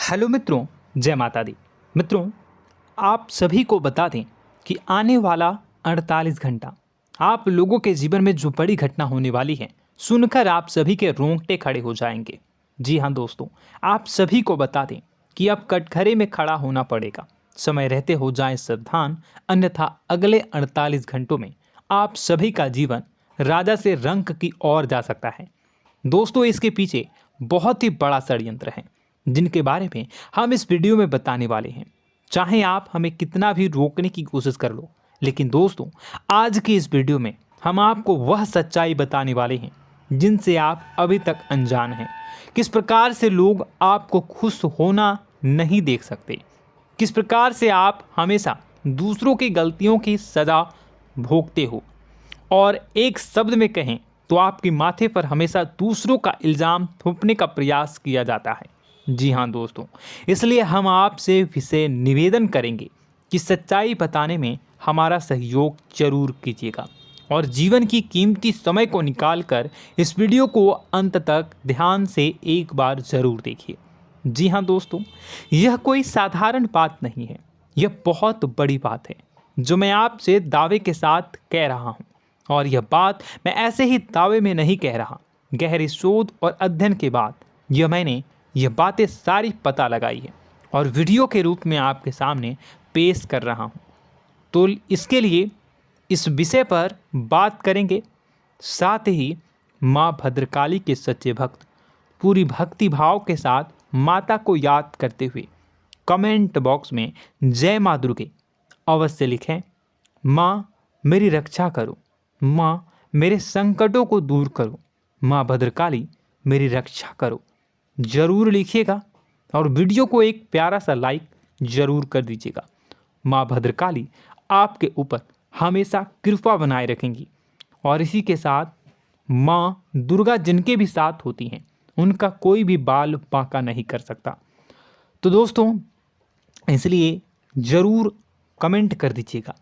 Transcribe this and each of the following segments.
Hello मित्रों, जय माता दी। मित्रों, आप सभी को बता दें कि आने वाला 48 घंटा आप लोगों के जीवन में जो बड़ी घटना होने वाली है, सुनकर आप सभी के रोंगटे खड़े हो जाएंगे। जी हाँ दोस्तों, आप सभी को बता दें कि अब कटघरे में खड़ा होना पड़ेगा। समय रहते हो जाएं सावधान, अन्यथा अगले 48 घंटों में आप सभी का जीवन राजा से रंक की ओर जा सकता है। दोस्तों, इसके पीछे बहुत ही बड़ा षड्यंत्र है जिनके बारे में हम इस वीडियो में बताने वाले हैं। चाहे आप हमें कितना भी रोकने की कोशिश कर लो, लेकिन दोस्तों आज की इस वीडियो में हम आपको वह सच्चाई बताने वाले हैं जिनसे आप अभी तक अनजान हैं। किस प्रकार से लोग आपको खुश होना नहीं देख सकते, किस प्रकार से आप हमेशा दूसरों की गलतियों की सज़ा भोगते हो, और एक शब्द में कहें तो आपके माथे पर हमेशा दूसरों का इल्ज़ाम थोपने का प्रयास किया जाता है। जी हाँ दोस्तों, इसलिए हम आपसे विशेष निवेदन करेंगे कि सच्चाई बताने में हमारा सहयोग जरूर कीजिएगा और जीवन की कीमती समय को निकालकर इस वीडियो को अंत तक ध्यान से एक बार ज़रूर देखिए। जी हाँ दोस्तों, यह कोई साधारण बात नहीं है, यह बहुत बड़ी बात है जो मैं आपसे दावे के साथ कह रहा हूँ। और यह बात मैं ऐसे ही दावे में नहीं कह रहा, गहरी शोध और अध्ययन के बाद मैंने यह बातें सारी पता लगाई है और वीडियो के रूप में आपके सामने पेश कर रहा हूँ। तो इसके लिए इस विषय पर बात करेंगे। साथ ही माँ भद्रकाली के सच्चे भक्त पूरी भक्ति भाव के साथ माता को याद करते हुए कमेंट बॉक्स में जय माँ दुर्गे अवश्य लिखें। माँ मेरी रक्षा करो, माँ मेरे संकटों को दूर करो, माँ भद्रकाली मेरी रक्षा करो, ज़रूर लिखिएगा और वीडियो को एक प्यारा सा लाइक ज़रूर कर दीजिएगा। माँ भद्रकाली आपके ऊपर हमेशा कृपा बनाए रखेंगी और इसी के साथ माँ दुर्गा जिनके भी साथ होती हैं उनका कोई भी बाल बांका नहीं कर सकता। तो दोस्तों, इसलिए ज़रूर कमेंट कर दीजिएगा।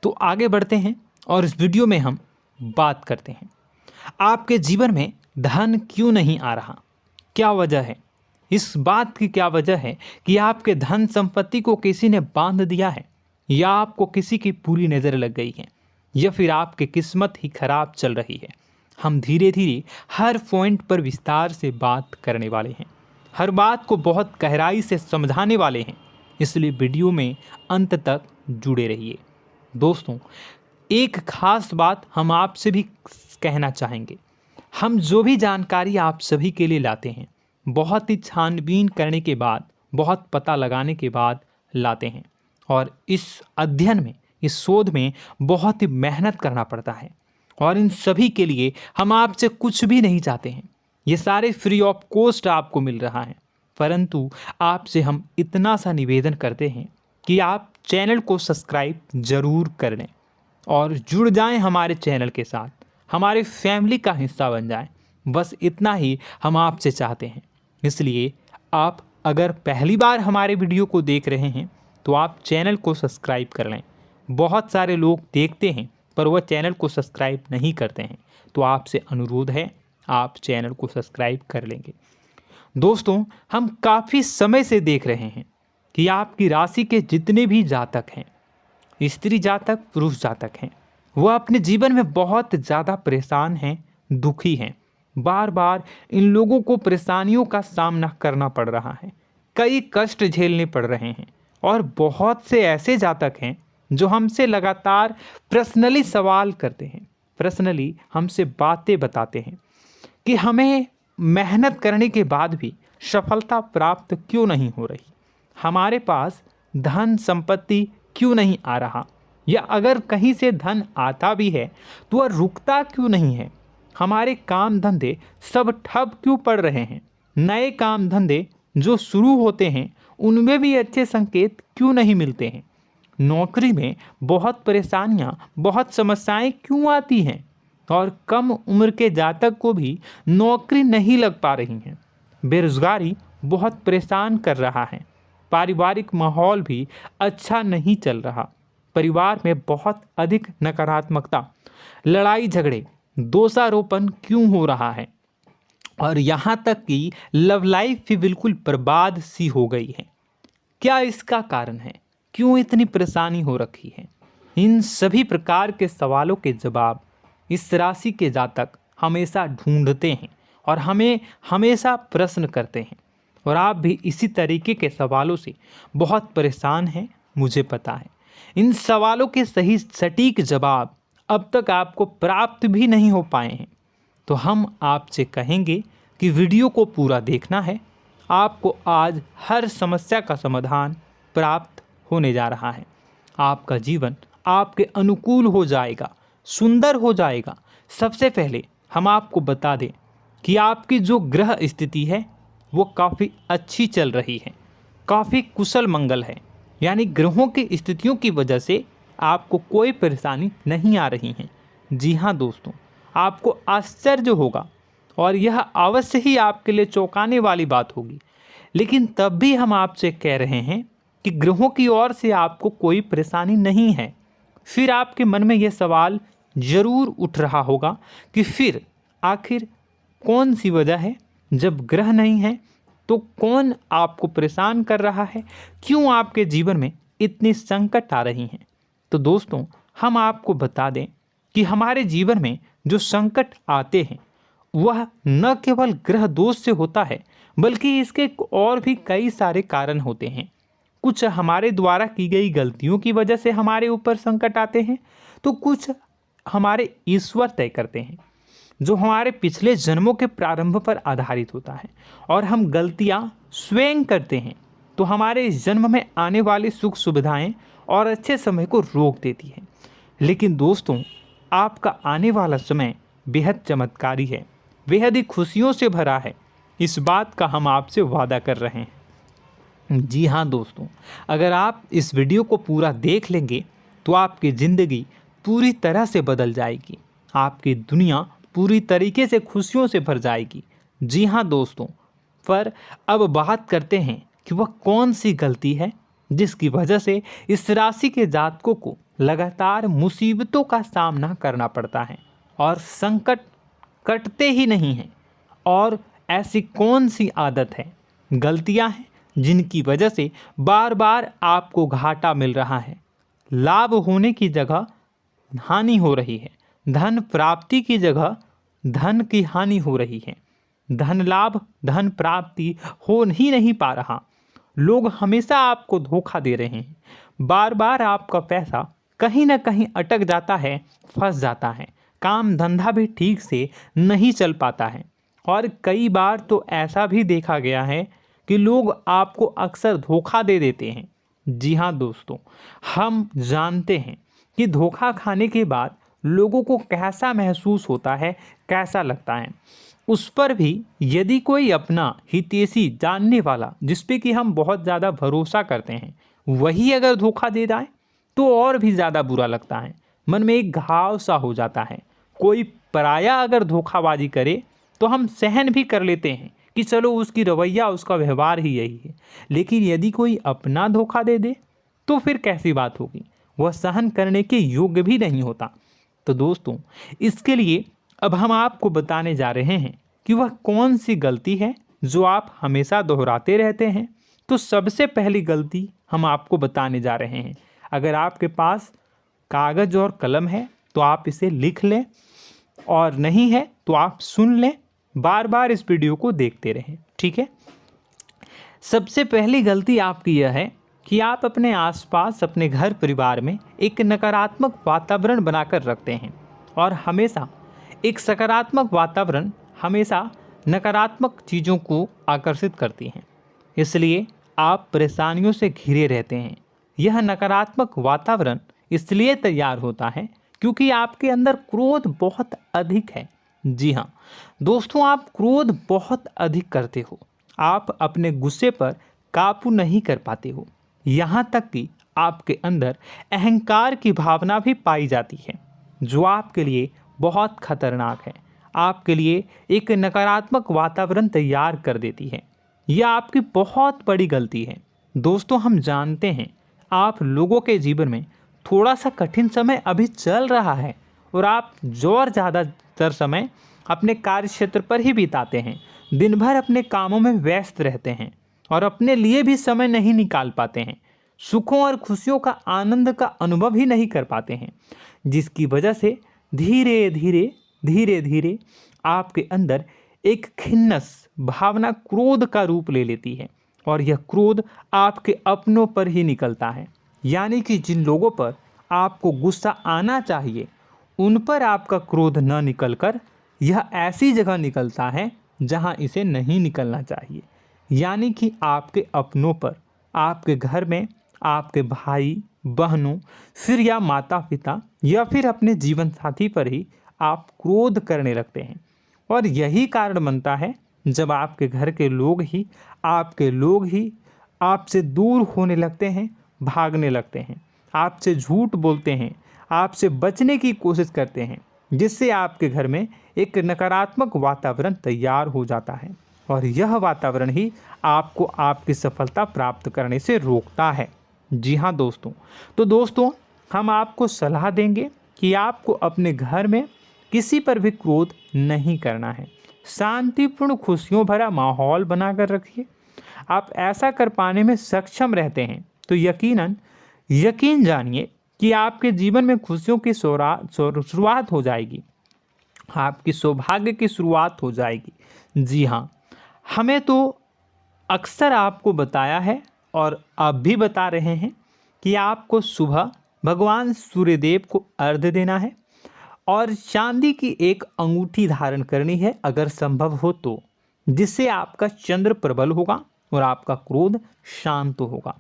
तो आगे बढ़ते हैं और इस वीडियो में हम बात करते हैं, आपके जीवन में धन क्यों नहीं आ रहा, क्या वजह है। इस बात की क्या वजह है कि आपके धन संपत्ति को किसी ने बांध दिया है, या आपको किसी की पूरी नज़र लग गई है, या फिर आपकी किस्मत ही खराब चल रही है। हम धीरे धीरे हर पॉइंट पर विस्तार से बात करने वाले हैं, हर बात को बहुत गहराई से समझाने वाले हैं, इसलिए वीडियो में अंत तक जुड़े रहिए। दोस्तों, एक खास बात हम आपसे भी कहना चाहेंगे, हम जो भी जानकारी आप सभी के लिए लाते हैं बहुत ही छानबीन करने के बाद, बहुत पता लगाने के बाद लाते हैं, और इस अध्ययन में, इस शोध में बहुत ही मेहनत करना पड़ता है। और इन सभी के लिए हम आपसे कुछ भी नहीं चाहते हैं, ये सारे फ्री ऑफ कॉस्ट आपको मिल रहा है। परंतु आपसे हम इतना सा निवेदन करते हैं कि आप चैनल को सब्सक्राइब ज़रूर कर लें और जुड़ जाएं हमारे चैनल के साथ, हमारे फैमिली का हिस्सा बन जाएं। बस इतना ही हम आपसे चाहते हैं। इसलिए आप अगर पहली बार हमारे वीडियो को देख रहे हैं तो आप चैनल को सब्सक्राइब कर लें। बहुत सारे लोग देखते हैं पर वह चैनल को सब्सक्राइब नहीं करते हैं, तो आपसे अनुरोध है आप चैनल को सब्सक्राइब कर लेंगे। दोस्तों, हम काफ़ी समय से देख रहे हैं कि आपकी राशि के जितने भी जातक हैं, स्त्री जातक पुरुष जातक हैं, वह अपने जीवन में बहुत ज़्यादा परेशान हैं, दुखी हैं। बार बार इन लोगों को परेशानियों का सामना करना पड़ रहा है, कई कष्ट झेलने पड़ रहे हैं। और बहुत से ऐसे जातक हैं जो हमसे लगातार पर्सनली सवाल करते हैं, पर्सनली हमसे बातें बताते हैं कि हमें मेहनत करने के बाद भी सफलता प्राप्त क्यों नहीं हो रही, हमारे पास धन संपत्ति क्यों नहीं आ रहा, या अगर कहीं से धन आता भी है तो वह रुकता क्यों नहीं है, हमारे काम धंधे सब ठप क्यों पड़ रहे हैं, नए काम धंधे जो शुरू होते हैं उनमें भी अच्छे संकेत क्यों नहीं मिलते हैं, नौकरी में बहुत परेशानियां, बहुत समस्याएं क्यों आती हैं, और कम उम्र के जातक को भी नौकरी नहीं लग पा रही हैं, बेरोजगारी बहुत परेशान कर रहा है, पारिवारिक माहौल भी अच्छा नहीं चल रहा, परिवार में बहुत अधिक नकारात्मकता, लड़ाई झगड़े, दोषारोपण क्यों हो रहा है, और यहाँ तक कि लव लाइफ भी बिल्कुल बर्बाद सी हो गई है। क्या इसका कारण है? क्यों इतनी परेशानी हो रखी है? इन सभी प्रकार के सवालों के जवाब इस राशि के जातक हमेशा ढूंढते हैं और हमें हमेशा प्रश्न करते हैं। और आप भी इसी तरीके के सवालों से बहुत परेशान हैं, मुझे पता है। इन सवालों के सही सटीक जवाब अब तक आपको प्राप्त भी नहीं हो पाए हैं। तो हम आपसे कहेंगे कि वीडियो को पूरा देखना है। आपको आज हर समस्या का समाधान प्राप्त होने जा रहा है। आपका जीवन आपके अनुकूल हो जाएगा, सुंदर हो जाएगा। सबसे पहले हम आपको बता दें कि आपकी जो ग्रह स्थिति है वो काफ़ी अच्छी चल रही है, काफ़ी कुशल मंगल है। यानी ग्रहों की स्थितियों की वजह से आपको कोई परेशानी नहीं आ रही है। जी हाँ दोस्तों, आपको आश्चर्य होगा और यह अवश्य ही आपके लिए चौंकाने वाली बात होगी। लेकिन तब भी हम आपसे कह रहे हैं कि ग्रहों की ओर से आपको कोई परेशानी नहीं है। फिर आपके मन में यह सवाल जरूर उठ रहा होगा कि फिर आखिर कौन सी वजह है? जब ग्रह नहीं है तो कौन आपको परेशान कर रहा है? क्यों आपके जीवन में इतनी संकट आ रही हैं? तो दोस्तों, हम आपको बता दें कि हमारे जीवन में जो संकट आते हैं वह न केवल ग्रह दोष से होता है, बल्कि इसके और भी कई सारे कारण होते हैं। कुछ हमारे द्वारा की गई गलतियों की वजह से हमारे ऊपर संकट आते हैं, तो कुछ हमारे ईश्वर तय करते हैं, जो हमारे पिछले जन्मों के प्रारंभ पर आधारित होता है। और हम गलतियां स्वयं करते हैं तो हमारे इस जन्म में आने वाली सुख सुविधाएं और अच्छे समय को रोक देती है। लेकिन दोस्तों, आपका आने वाला समय बेहद चमत्कारी है, बेहद ही खुशियों से भरा है। इस बात का हम आपसे वादा कर रहे हैं। जी हाँ दोस्तों, अगर आप इस वीडियो को पूरा देख लेंगे तो आपकी ज़िंदगी पूरी तरह से बदल जाएगी, आपकी दुनिया पूरी तरीके से खुशियों से भर जाएगी। जी हाँ दोस्तों, पर अब बात करते हैं कि वह कौन सी गलती है जिसकी वजह से इस राशि के जातकों को लगातार मुसीबतों का सामना करना पड़ता है और संकट कटते ही नहीं हैं। और ऐसी कौन सी आदत है, गलतियां हैं जिनकी वजह से बार बार आपको घाटा मिल रहा है, लाभ होने की जगह हानि हो रही है, धन प्राप्ति की जगह धन की हानि हो रही है, धन लाभ धन प्राप्ति हो ही नहीं पा रहा, लोग हमेशा आपको धोखा दे रहे हैं, बार बार आपका पैसा कहीं ना कहीं अटक जाता है, फंस जाता है, काम धंधा भी ठीक से नहीं चल पाता है। और कई बार तो ऐसा भी देखा गया है कि लोग आपको अक्सर धोखा दे देते हैं। जी हाँ दोस्तों, हम जानते हैं कि धोखा खाने के बाद लोगों को कैसा महसूस होता है, कैसा लगता है। उस पर भी यदि कोई अपना हितैषी जानने वाला, जिस पे कि हम बहुत ज़्यादा भरोसा करते हैं, वही अगर धोखा दे जाए तो और भी ज़्यादा बुरा लगता है, मन में एक घाव सा हो जाता है। कोई पराया अगर धोखाबाजी करे तो हम सहन भी कर लेते हैं कि चलो उसकी रवैया, उसका व्यवहार ही यही है। लेकिन यदि कोई अपना धोखा दे दे तो फिर कैसी बात होगी, वह सहन करने के योग्य भी नहीं होता। तो दोस्तों, इसके लिए अब हम आपको बताने जा रहे हैं कि वह कौन सी गलती है जो आप हमेशा दोहराते रहते हैं। तो सबसे पहली गलती हम आपको बताने जा रहे हैं। अगर आपके पास कागज़ और कलम है तो आप इसे लिख लें, और नहीं है तो आप सुन लें, बार बार इस वीडियो को देखते रहें, ठीक है। सबसे पहली गलती आपकी यह है कि आप अपने आसपास, अपने घर परिवार में एक नकारात्मक वातावरण बनाकर रखते हैं। और हमेशा एक सकारात्मक वातावरण हमेशा नकारात्मक चीज़ों को आकर्षित करती हैं, इसलिए आप परेशानियों से घिरे रहते हैं। यह नकारात्मक वातावरण इसलिए तैयार होता है क्योंकि आपके अंदर क्रोध बहुत अधिक है। जी हाँ दोस्तों, आप क्रोध बहुत अधिक करते हो, आप अपने गुस्से पर काबू नहीं कर पाते हो, यहाँ तक कि आपके अंदर अहंकार की भावना भी पाई जाती है, जो आपके लिए बहुत खतरनाक है, आपके लिए एक नकारात्मक वातावरण तैयार कर देती है। यह आपकी बहुत बड़ी गलती है। दोस्तों, हम जानते हैं आप लोगों के जीवन में थोड़ा सा कठिन समय अभी चल रहा है और आप और ज़्यादा अधिकतर समय अपने कार्य क्षेत्र पर ही बिताते हैं, दिन भर अपने कामों में व्यस्त रहते हैं और अपने लिए भी समय नहीं निकाल पाते हैं, सुखों और खुशियों का आनंद का अनुभव ही नहीं कर पाते हैं, जिसकी वजह से धीरे धीरे आपके अंदर एक खिन्नस भावना क्रोध का रूप ले लेती है और यह क्रोध आपके अपनों पर ही निकलता है। यानी कि जिन लोगों पर आपको गुस्सा आना चाहिए उन पर आपका क्रोध न निकलकर यह ऐसी जगह निकलता है जहां इसे नहीं निकलना चाहिए। यानी कि आपके अपनों पर, आपके घर में आपके भाई बहनों, फिर या माता पिता या फिर अपने जीवन साथी पर ही आप क्रोध करने लगते हैं। और यही कारण बनता है जब आपके घर के लोग ही आपसे दूर होने लगते हैं, भागने लगते हैं, आपसे झूठ बोलते हैं, आपसे बचने की कोशिश करते हैं, जिससे आपके घर में एक नकारात्मक वातावरण तैयार हो जाता है और यह वातावरण ही आपको आपकी सफलता प्राप्त करने से रोकता है। जी हाँ दोस्तों, तो दोस्तों हम आपको सलाह देंगे कि आपको अपने घर में किसी पर भी क्रोध नहीं करना है। शांतिपूर्ण खुशियों भरा माहौल बनाकर रखिए। आप ऐसा कर पाने में सक्षम रहते हैं तो यकीन जानिए कि आपके जीवन में खुशियों की शुरुआत हो जाएगी, आपकी सौभाग्य की शुरुआत हो जाएगी। जी हाँ, हमें तो अक्सर आपको बताया है और अब भी बता रहे हैं कि आपको सुबह भगवान सूर्यदेव को अर्घ्य देना है और चांदी की एक अंगूठी धारण करनी है अगर संभव हो तो, जिससे आपका चंद्र प्रबल होगा और आपका क्रोध शांत होगा।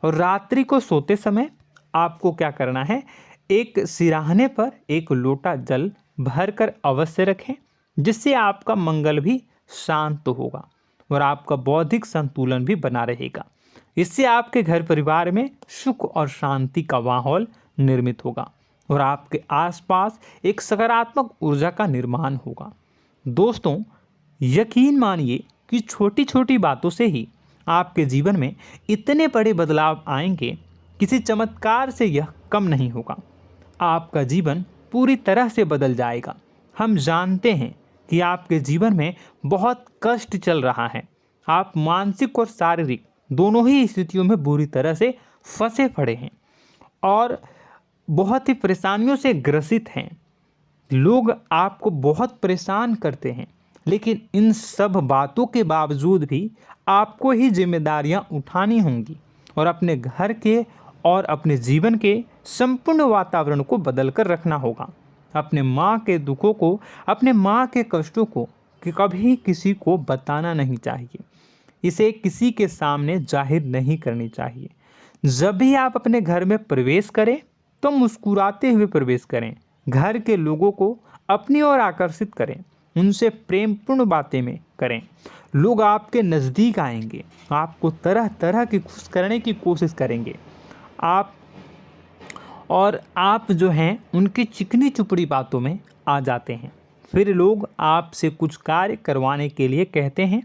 और रात्रि को सोते समय आपको क्या करना है, एक सिराहने पर एक लोटा जल भरकर अवश्य रखें, जिससे आपका मंगल भी शांत होगा और आपका बौद्धिक संतुलन भी बना रहेगा। इससे आपके घर परिवार में सुख और शांति का माहौल निर्मित होगा और आपके आसपास एक सकारात्मक ऊर्जा का निर्माण होगा। दोस्तों यकीन मानिए कि छोटी छोटी बातों से ही आपके जीवन में इतने बड़े बदलाव आएंगे, किसी चमत्कार से यह कम नहीं होगा। आपका जीवन पूरी तरह से बदल जाएगा। हम जानते हैं कि आपके जीवन में बहुत कष्ट चल रहा है, आप मानसिक और शारीरिक दोनों ही स्थितियों में बुरी तरह से फंसे पड़े हैं और बहुत ही परेशानियों से ग्रसित हैं। लोग आपको बहुत परेशान करते हैं, लेकिन इन सब बातों के बावजूद भी आपको ही जिम्मेदारियां उठानी होंगी और अपने घर के और अपने जीवन के संपूर्ण वातावरण को बदल कर रखना होगा। अपने माँ के दुखों को, अपने माँ के कष्टों को कभी किसी को बताना नहीं चाहिए, इसे किसी के सामने जाहिर नहीं करनी चाहिए। जब भी आप अपने घर में प्रवेश करें तो मुस्कुराते हुए प्रवेश करें, घर के लोगों को अपनी ओर आकर्षित करें, उनसे प्रेमपूर्ण बातें में करें। लोग आपके नज़दीक आएंगे, आपको तरह तरह की खुश करने की कोशिश करेंगे। आप जो हैं उनकी चिकनी चुपड़ी बातों में आ जाते हैं। फिर लोग आपसे कुछ कार्य करवाने के लिए कहते हैं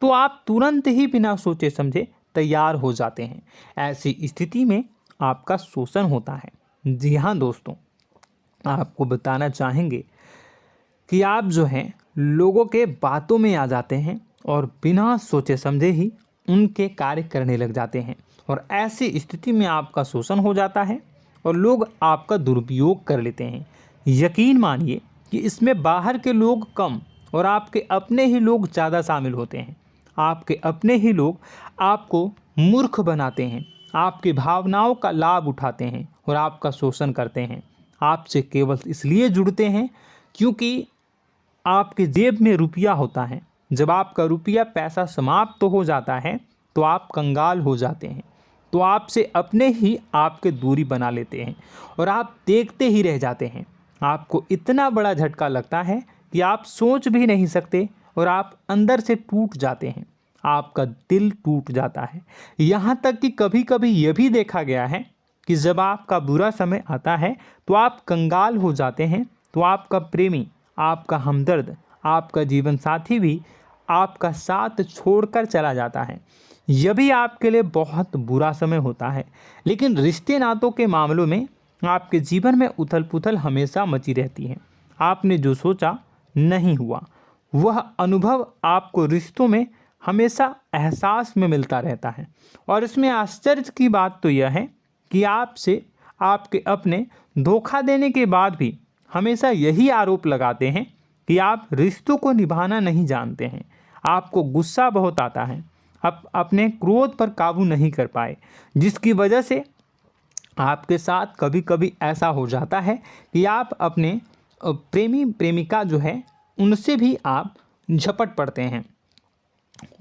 तो आप तुरंत ही बिना सोचे समझे तैयार हो जाते हैं। ऐसी स्थिति में आपका शोषण होता है। जी हाँ दोस्तों, आपको बताना चाहेंगे कि आप जो हैं लोगों के बातों में आ जाते हैं और बिना सोचे समझे ही उनके कार्य करने लग जाते हैं और ऐसी स्थिति में आपका शोषण हो जाता है और लोग आपका दुरुपयोग कर लेते हैं। यकीन मानिए कि इसमें बाहर के लोग कम और आपके अपने ही लोग ज़्यादा शामिल होते हैं। आपके अपने ही लोग आपको मूर्ख बनाते हैं, आपकी भावनाओं का लाभ उठाते हैं और आपका शोषण करते हैं। आपसे केवल इसलिए जुड़ते हैं क्योंकि आपके जेब में रुपया होता है। जब आपका रुपया पैसा समाप्त हो जाता है तो आप कंगाल हो जाते हैं, तो आपसे अपने ही आपके दूरी बना लेते हैं और आप देखते ही रह जाते हैं। आपको इतना बड़ा झटका लगता है कि आप सोच भी नहीं सकते और आप अंदर से टूट जाते हैं, आपका दिल टूट जाता है। यहाँ तक कि कभी कभी यह भी देखा गया है कि जब आपका बुरा समय आता है तो आप कंगाल हो जाते हैं, तो आपका प्रेमी, आपका हमदर्द, आपका जीवन साथी भी आपका साथ छोड़कर चला जाता है। यह भी आपके लिए बहुत बुरा समय होता है। लेकिन रिश्ते नातों के मामलों में आपके जीवन में उथल पुथल हमेशा मची रहती है। आपने जो सोचा नहीं हुआ। वह अनुभव आपको रिश्तों में हमेशा एहसास में मिलता रहता है। और इसमें आश्चर्य की बात तो यह है कि आपसे आपके अपने धोखा देने के बाद भी हमेशा यही आरोप लगाते हैं कि आप रिश्तों को निभाना नहीं जानते हैं। आपको गुस्सा बहुत आता है, आप अपने क्रोध पर काबू नहीं कर पाए, जिसकी वजह से आपके साथ कभी कभी ऐसा हो जाता है कि आप अपने प्रेमी प्रेमिका जो है उनसे भी आप झपट पड़ते हैं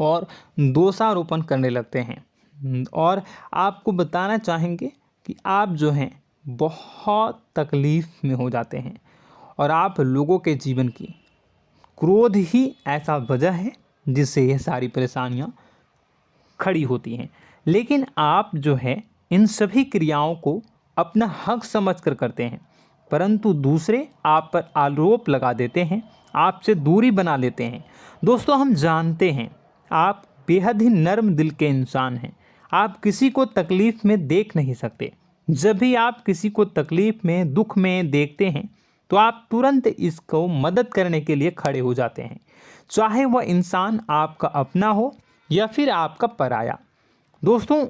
और दोषारोपण करने लगते हैं। और आपको बताना चाहेंगे कि आप जो हैं बहुत तकलीफ़ में हो जाते हैं और आप लोगों के जीवन की क्रोध ही ऐसा वजह है जिससे ये सारी परेशानियां खड़ी होती हैं। लेकिन आप जो है इन सभी क्रियाओं को अपना हक समझकर करते हैं, परंतु दूसरे आप पर आरोप लगा देते हैं, आपसे दूरी बना लेते हैं। दोस्तों, हम जानते हैं आप बेहद ही नर्म दिल के इंसान हैं। आप किसी को तकलीफ़ में देख नहीं सकते। जब भी आप किसी को तकलीफ़ में, दुख में देखते हैं तो आप तुरंत इसको मदद करने के लिए खड़े हो जाते हैं, चाहे वह इंसान आपका अपना हो या फिर आपका पराया। दोस्तों,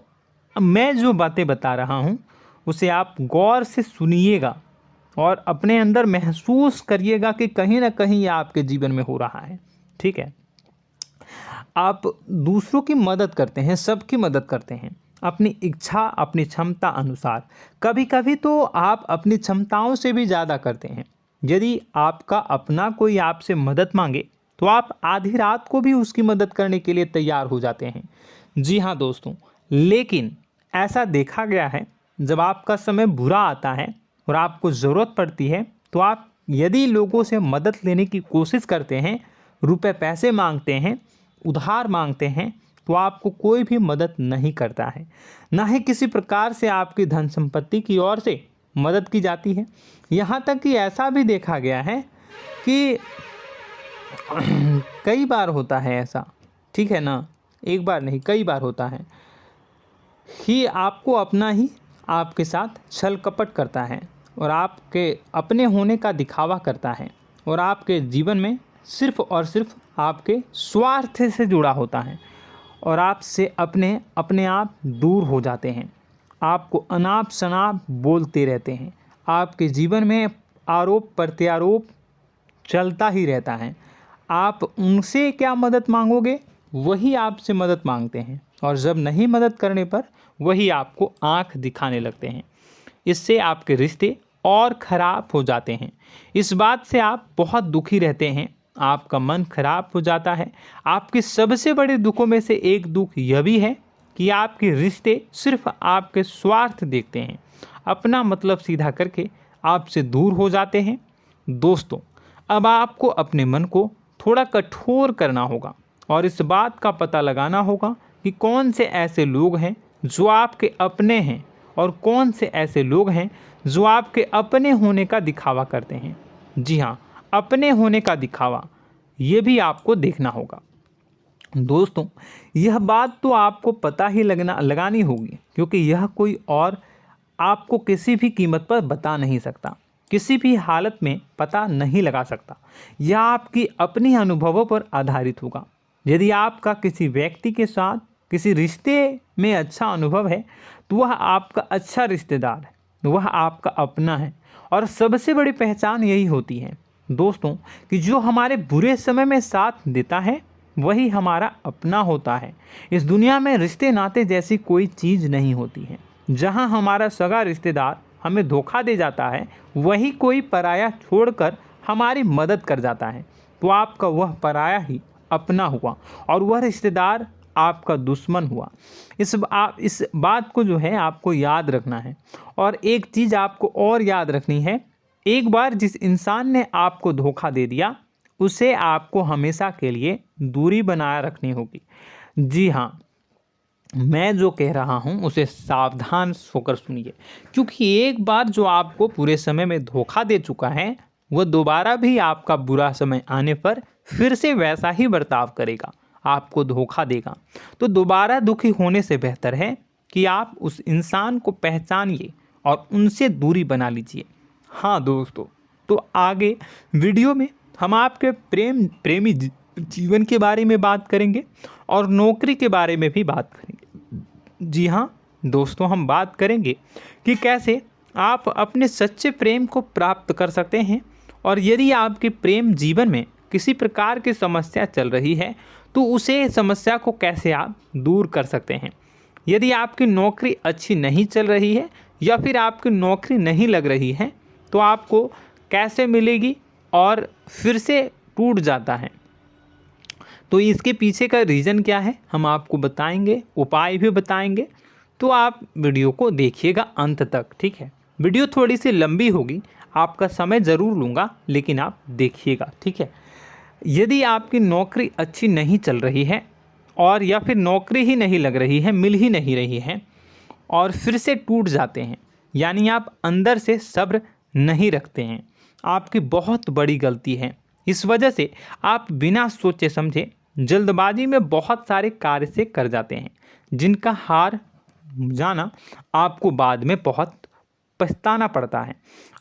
मैं जो बातें बता रहा हूँ उसे आप गौर से सुनिएगा और अपने अंदर महसूस करिएगा कि कहीं ना कहीं ये आपके जीवन में हो रहा है। ठीक है, आप दूसरों की मदद करते हैं, सबकी मदद करते हैं अपनी इच्छा, अपनी क्षमता अनुसार। कभी कभी तो आप अपनी क्षमताओं से भी ज़्यादा करते हैं। यदि आपका अपना कोई आपसे मदद मांगे तो आप आधी रात को भी उसकी मदद करने के लिए तैयार हो जाते हैं। जी हाँ दोस्तों, लेकिन ऐसा देखा गया है जब आपका समय बुरा आता है और आपको ज़रूरत पड़ती है तो आप यदि लोगों से मदद लेने की कोशिश करते हैं, रुपए पैसे मांगते हैं, उधार मांगते हैं, तो आपको कोई भी मदद नहीं करता है। ना ही किसी प्रकार से आपकी धन संपत्ति की ओर से मदद की जाती है। यहाँ तक कि ऐसा भी देखा गया है कि कई बार होता है ऐसा, ठीक है ना, एक बार नहीं कई बार होता है कि आपको अपना ही आपके साथ छल कपट करता है और आपके अपने होने का दिखावा करता है और आपके जीवन में सिर्फ और सिर्फ आपके स्वार्थ से जुड़ा होता है और आपसे अपने आप दूर हो जाते हैं। आपको अनाप शनाप बोलते रहते हैं। आपके जीवन में आरोप प्रत्यारोप चलता ही रहता है। आप उनसे क्या मदद मांगोगे, वही आपसे मदद मांगते हैं और जब नहीं मदद करने पर वही आपको आंख दिखाने लगते हैं। इससे आपके रिश्ते और ख़राब हो जाते हैं। इस बात से आप बहुत दुखी रहते हैं, आपका मन खराब हो जाता है। आपके सबसे बड़े दुखों में से एक दुख यह भी है कि आपके रिश्ते सिर्फ आपके स्वार्थ देखते हैं, अपना मतलब सीधा करके आपसे दूर हो जाते हैं। दोस्तों, अब आपको अपने मन को थोड़ा कठोर करना होगा और इस बात का पता लगाना होगा कि कौन से ऐसे लोग हैं जो आपके अपने हैं और कौन से ऐसे लोग हैं जो आपके अपने होने का दिखावा करते हैं। जी हाँ, अपने होने का दिखावा, ये भी आपको देखना होगा। दोस्तों, यह बात तो आपको पता ही लगानी होगी, क्योंकि यह कोई और आपको किसी भी कीमत पर बता नहीं सकता, किसी भी हालत में पता नहीं लगा सकता। यह आपकी अपनी अनुभवों पर आधारित होगा। यदि आपका किसी व्यक्ति के साथ किसी रिश्ते में अच्छा अनुभव है तो वह आपका अच्छा रिश्तेदार है, वह आपका अपना है। और सबसे बड़ी पहचान यही होती है दोस्तों कि जो हमारे बुरे समय में साथ देता है वही हमारा अपना होता है। इस दुनिया में रिश्ते नाते जैसी कोई चीज़ नहीं होती है। जहां हमारा सगा रिश्तेदार हमें धोखा दे जाता है, वही कोई पराया छोड़कर हमारी मदद कर जाता है, तो आपका वह पराया ही अपना हुआ और वह रिश्तेदार आपका दुश्मन हुआ। इस बात को जो है आपको याद रखना है। और एक चीज़ आपको और याद रखनी है, एक बार जिस इंसान ने आपको धोखा दे दिया उसे आपको हमेशा के लिए दूरी बनाए रखनी होगी। जी हाँ, मैं जो कह रहा हूँ उसे सावधान होकर सुनिए, क्योंकि एक बार जो आपको पूरे समय में धोखा दे चुका है वह दोबारा भी आपका बुरा समय आने पर फिर से वैसा ही बर्ताव करेगा, आपको धोखा देगा। तो दोबारा दुखी होने से बेहतर है कि आप उस इंसान को पहचानिए और उनसे दूरी बना लीजिए। हाँ दोस्तों, तो आगे वीडियो में हम आपके प्रेमी जीवन के बारे में बात करेंगे और नौकरी के बारे में भी बात करेंगे। जी हाँ दोस्तों, हम बात करेंगे कि कैसे आप अपने सच्चे प्रेम को प्राप्त कर सकते हैं, और यदि आपके प्रेम जीवन में किसी प्रकार की समस्या चल रही है तो उसे समस्या को कैसे आप दूर कर सकते हैं। यदि आपकी नौकरी अच्छी नहीं चल रही है या फिर आपकी नौकरी नहीं लग रही है तो आपको कैसे मिलेगी और फिर से टूट जाता है, तो इसके पीछे का रीज़न क्या है हम आपको बताएंगे, उपाय भी बताएंगे। तो आप वीडियो को देखिएगा अंत तक, ठीक है। वीडियो थोड़ी सी लंबी होगी, आपका समय ज़रूर लूँगा, लेकिन आप देखिएगा, ठीक है। यदि आपकी नौकरी अच्छी नहीं चल रही है और या फिर नौकरी ही नहीं लग रही है, मिल ही नहीं रही है और फिर से टूट जाते हैं, यानी आप अंदर से सब्र नहीं रखते हैं, आपकी बहुत बड़ी गलती है। इस वजह से आप बिना सोचे समझे जल्दबाजी में बहुत सारे कार्य से कर जाते हैं, जिनका हार जाना आपको बाद में बहुत पछताना पड़ता है।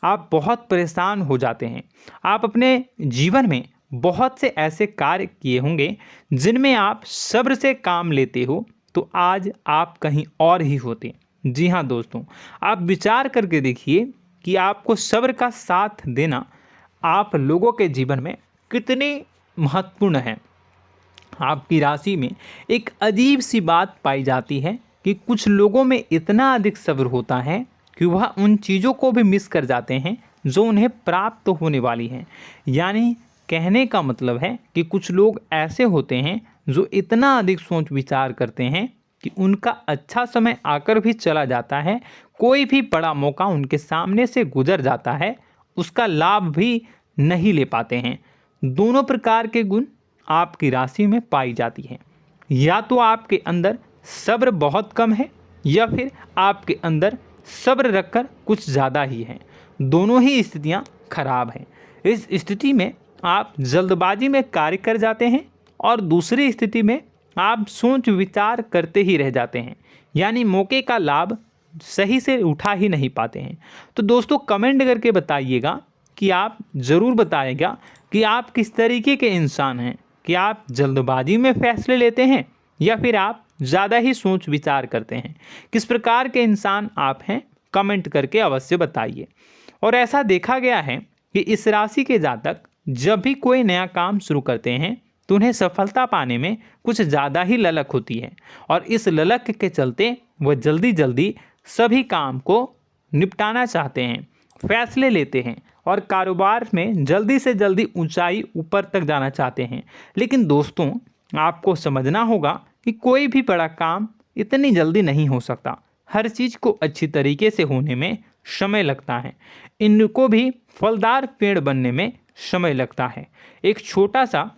आप बहुत परेशान हो जाते हैं। आप अपने जीवन में बहुत से ऐसे कार्य किए होंगे जिनमें आप सब्र से काम लेते हो, तो आज आप कहीं और ही होते। जी हाँ दोस्तों, आप विचार करके देखिए कि आपको सब्र का साथ देना आप लोगों के जीवन में कितनी महत्वपूर्ण है। आपकी राशि में एक अजीब सी बात पाई जाती है कि कुछ लोगों में इतना अधिक सब्र होता है कि वह उन चीज़ों को भी मिस कर जाते हैं जो उन्हें प्राप्त होने वाली हैं। यानी कहने का मतलब है कि कुछ लोग ऐसे होते हैं जो इतना अधिक सोच विचार करते हैं कि उनका अच्छा समय आकर भी चला जाता है, कोई भी बड़ा मौका उनके सामने से गुजर जाता है, उसका लाभ भी नहीं ले पाते हैं। दोनों प्रकार के गुण आपकी राशि में पाई जाती हैं। या तो आपके अंदर सब्र बहुत कम है या फिर आपके अंदर सब्र रखकर कुछ ज़्यादा ही है। दोनों ही स्थितियाँ खराब हैं। इस स्थिति में आप जल्दबाजी में कार्य कर जाते हैं और दूसरी स्थिति में आप सोच विचार करते ही रह जाते हैं, यानी मौके का लाभ सही से उठा ही नहीं पाते हैं। तो दोस्तों कमेंट करके बताइएगा कि आप ज़रूर बताइएगा कि आप किस तरीके के इंसान हैं, कि आप जल्दबाजी में फैसले लेते हैं या फिर आप ज़्यादा ही सोच विचार करते हैं। किस प्रकार के इंसान आप हैं, कमेंट करके अवश्य बताइए। और ऐसा देखा गया है कि इस राशि के जातक जब भी कोई नया काम शुरू करते हैं तो उन्हें सफलता पाने में कुछ ज़्यादा ही ललक होती है, और इस ललक के चलते वह जल्दी जल्दी सभी काम को निपटाना चाहते हैं, फैसले लेते हैं और कारोबार में जल्दी से जल्दी ऊंचाई ऊपर तक जाना चाहते हैं। लेकिन दोस्तों आपको समझना होगा कि कोई भी बड़ा काम इतनी जल्दी नहीं हो सकता। हर चीज़ को अच्छी तरीके से होने में समय लगता है। इनको भी फलदार पेड़ बनने में समय लगता है। एक छोटा सा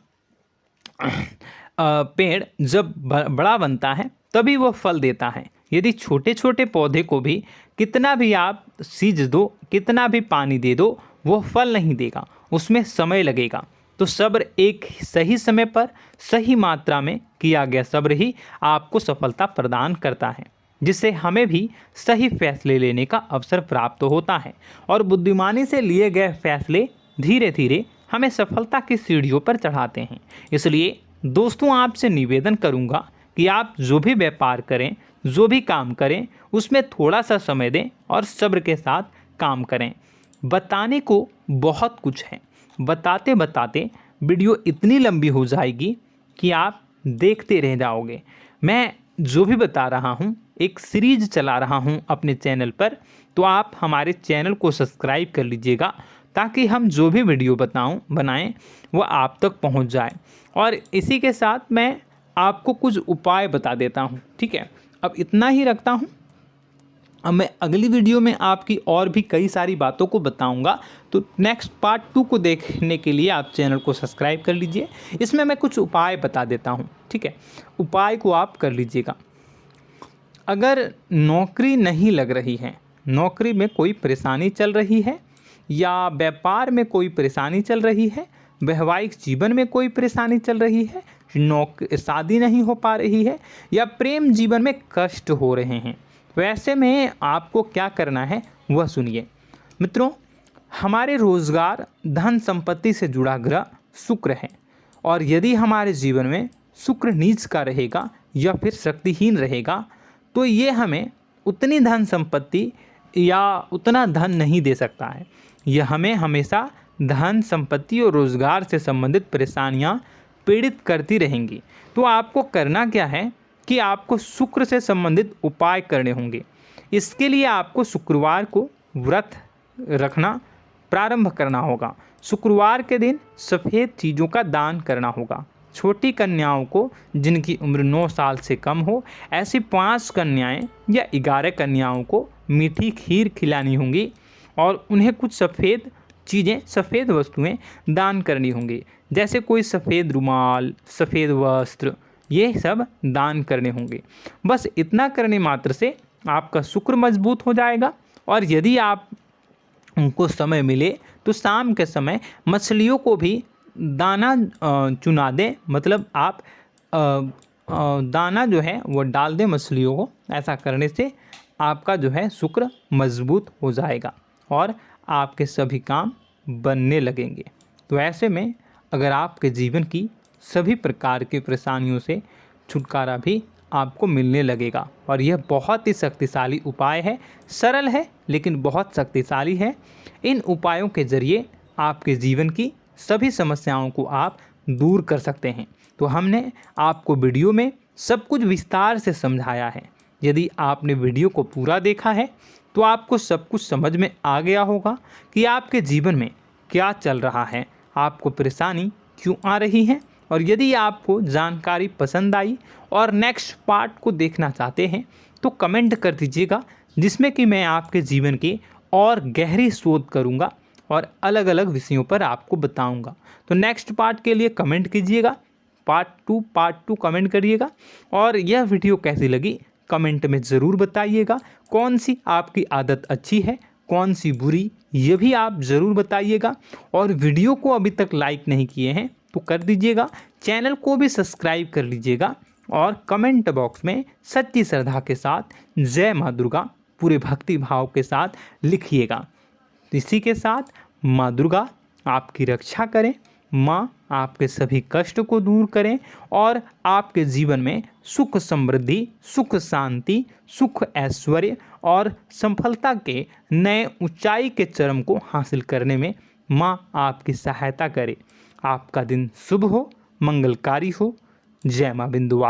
पेड़ जब बड़ा बनता है तभी वो फल देता है। यदि छोटे छोटे पौधे को भी कितना भी आप सींच दो, कितना भी पानी दे दो, वो फल नहीं देगा, उसमें समय लगेगा। तो सब्र एक सही समय पर सही मात्रा में किया गया सब्र ही आपको सफलता प्रदान करता है, जिससे हमें भी सही फैसले लेने का अवसर प्राप्त होता है। और बुद्धिमानी से लिए गए फैसले धीरे धीरे हमें सफलता की सीढ़ियों पर चढ़ाते हैं। इसलिए दोस्तों आपसे निवेदन करूंगा कि आप जो भी व्यापार करें, जो भी काम करें, उसमें थोड़ा सा समय दें और सब्र के साथ काम करें। बताने को बहुत कुछ है, बताते बताते वीडियो इतनी लंबी हो जाएगी कि आप देखते रह जाओगे। मैं जो भी बता रहा हूँ एक सीरीज चला रहा हूँ अपने चैनल पर, तो आप हमारे चैनल को सब्सक्राइब कर लीजिएगा ताकि हम जो भी वीडियो बनाएं वो आप तक पहुँच जाए। और इसी के साथ मैं आपको कुछ उपाय बता देता हूँ, ठीक है। अब इतना ही रखता हूँ। अब मैं अगली वीडियो में आपकी और भी कई सारी बातों को बताऊंगा। तो नेक्स्ट पार्ट 2 को देखने के लिए आप चैनल को सब्सक्राइब कर लीजिए। इसमें मैं कुछ उपाय बता देता हूं, ठीक है। उपाय को आप कर लीजिएगा। अगर नौकरी नहीं लग रही है, नौकरी में कोई परेशानी चल रही है, या व्यापार में कोई परेशानी चल रही है, वैवाहिक जीवन में कोई परेशानी चल रही है, शादी नहीं हो पा रही है, या प्रेम जीवन में कष्ट हो रहे हैं, वैसे में आपको क्या करना है वह सुनिए। मित्रों, हमारे रोजगार धन संपत्ति से जुड़ा ग्रह शुक्र है, और यदि हमारे जीवन में शुक्र नीच का रहेगा या फिर शक्तिहीन रहेगा तो ये हमें उतनी धन संपत्ति या उतना धन नहीं दे सकता है। यह हमें हमेशा धन संपत्ति और रोजगार से संबंधित परेशानियां पीड़ित करती रहेंगी। तो आपको करना क्या है कि आपको शुक्र से संबंधित उपाय करने होंगे। इसके लिए आपको शुक्रवार को व्रत रखना प्रारंभ करना होगा। शुक्रवार के दिन सफ़ेद चीज़ों का दान करना होगा। छोटी कन्याओं को जिनकी उम्र 9 साल से कम हो, ऐसी 5 कन्याएं या 11 कन्याओं को मीठी खीर खिलानी होंगी और उन्हें कुछ सफ़ेद चीज़ें, सफ़ेद वस्तुएं दान करनी होंगी, जैसे कोई सफ़ेद रुमाल, सफ़ेद वस्त्र, ये सब दान करने होंगे। बस इतना करने मात्र से आपका शुक्र मजबूत हो जाएगा। और यदि आप उनको समय मिले तो शाम के समय मछलियों को भी दाना चुना दें, मतलब आप दाना जो है वो डाल दें मछलियों को। ऐसा करने से आपका जो है शुक्र मजबूत हो जाएगा और आपके सभी काम बनने लगेंगे। तो ऐसे में अगर आपके जीवन की सभी प्रकार की परेशानियों से छुटकारा भी आपको मिलने लगेगा। और यह बहुत ही शक्तिशाली उपाय है, सरल है लेकिन बहुत शक्तिशाली है। इन उपायों के ज़रिए आपके जीवन की सभी समस्याओं को आप दूर कर सकते हैं। तो हमने आपको वीडियो में सब कुछ विस्तार से समझाया है। यदि आपने वीडियो को पूरा देखा है तो आपको सब कुछ समझ में आ गया होगा कि आपके जीवन में क्या चल रहा है, आपको परेशानी क्यों आ रही है। और यदि आपको जानकारी पसंद आई और नेक्स्ट पार्ट को देखना चाहते हैं तो कमेंट कर दीजिएगा, जिसमें कि मैं आपके जीवन की और गहरी शोध करूंगा और अलग अलग विषयों पर आपको बताऊंगा। तो नेक्स्ट पार्ट के लिए कमेंट कीजिएगा, पार्ट टू कमेंट करिएगा। और यह वीडियो कैसी लगी कमेंट में ज़रूर बताइएगा। कौन सी आपकी आदत अच्छी है, कौन सी बुरी, ये भी आप ज़रूर बताइएगा। और वीडियो को अभी तक लाइक नहीं किए हैं तो कर दीजिएगा, चैनल को भी सब्सक्राइब कर लीजिएगा और कमेंट बॉक्स में सच्ची श्रद्धा के साथ जय माँ दुर्गा पूरे भक्ति भाव के साथ लिखिएगा। इसी के साथ माँ दुर्गा आपकी रक्षा करें, माँ आपके सभी कष्ट को दूर करें और आपके जीवन में सुख समृद्धि, सुख शांति, सुख ऐश्वर्य और सफलता के नए ऊंचाई के चरम को हासिल करने में माँ आपकी सहायता करे। आपका दिन शुभ हो, मंगलकारी हो। जय माँ बिंदु।